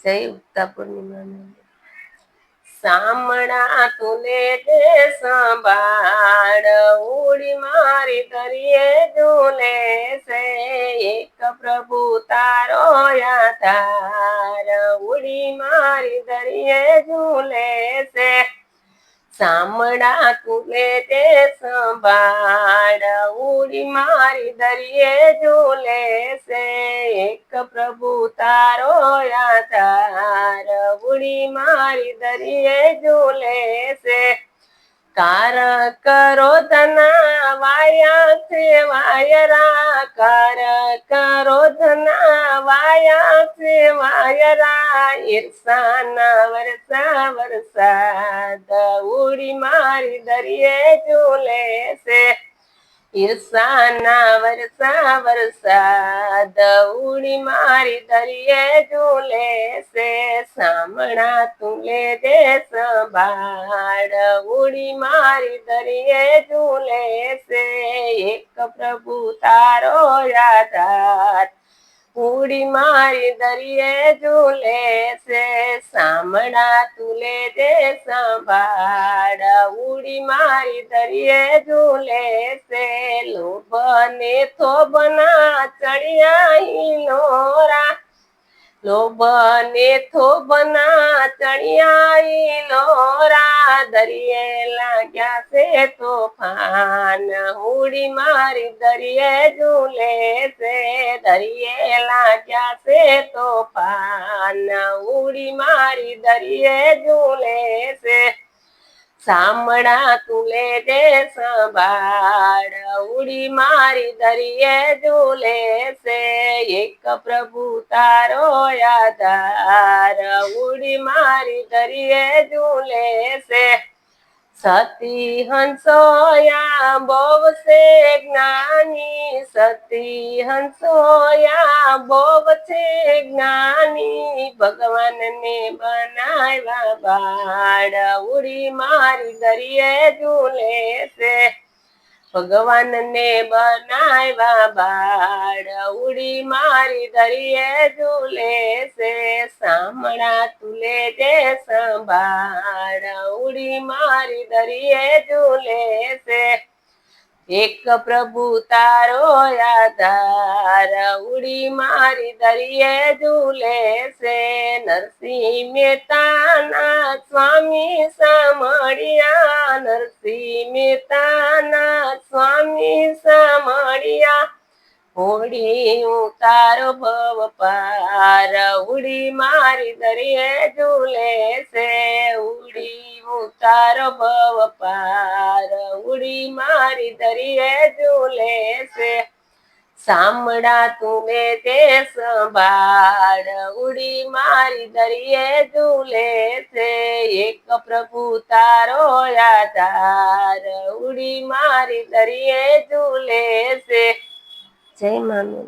જય ઉગતા પૂર્ણિમા. સામણા તુને જે સંભાળ ઉડી મારી દરિયે ઝૂલે છે, એક પ્રભુ તારો આધાર ઉડી મારી દરિયે ઝૂલે છે. સામડા તુને તે સંભાળ ઉડી મારી દરિયે ઝૂલે છે, એક પ્રભુ તારો આધાર ઉડી મારી દરિયે ઝૂલે છે. કાર કરો ધના વાયા છે વાયરા, કાર કરો ધના વાયા છે વાયરા, ઈર્ષાના વરસા વરસાદ ઉડી મારી દરિયે ઝૂલે છે. ઈર્ષાના વરસા વરસાદ ઉડી મારી દરિયે ઝૂલે છે. સામણા તુલે દે સંભાળ ઉડી મારી દરિયે ઝૂલે છે, એક પ્રભુ તારો આધાર ઉડી મારી દરિયે ઝૂલે છે. સામણા તુલે દે સંભાળ ઉડી મારી દરિયે ઝૂલે છે. લોભને થોબના ચડિયા ઈલોરા, લોભને થોબના ચડિયા ઈલોરા, દરિયે લાગ્યા છે તોફાન ઉડી મારી દરિયે ઝૂલે છે. દરિયે લાગ્યા છે તોફાન ઉડી મારી દરિયે ઝૂલે છે. સામડા તુલે દે સંભાળ ઉડી મારી દરિયે ઝૂલે છે, એક પ્રભુ તારો આધાર ઉડી મારી દરિયે ઝૂલે છે. સતી હંસોયા બહુ છે જ્ઞાની, સતી હંસોયા બહુ છે જ્ઞાની, ભગવાનને બનાવ્યા બાળ ઉડી મારી દરિયે ઝૂલે છે. ભગવાનને બનાવ્યા બાળ ઉડી મારી દરિયે ઝૂલે છે. સામણા તુલે દે સંભાળ ઉડી મારી દરિયે ઝૂલે છે, એક પ્રભુ તારો આધાર ઉડી મારી દરિયે ઝૂલે છે. નરસિંહ મહેતાના સ્વામી સાંભળ્યા, નરસિંહ મહેતાના સ્વામી સાંભળ્યા, ઉડી ઉતારો ભવ પાર ઉડી મારી દરિયે ઝૂલે છે. ઉડી ઉતારો ભવ પાર ઉડી મારી દરિયે ઝૂલે છે. સામડા તુમે તે સંભાળ ઉડી મારી દરિયે ઝૂલે છે, એક પ્રભુ તારો આધાર ઉડી મારી દરિયે ઝૂલે છે. જય માનવ.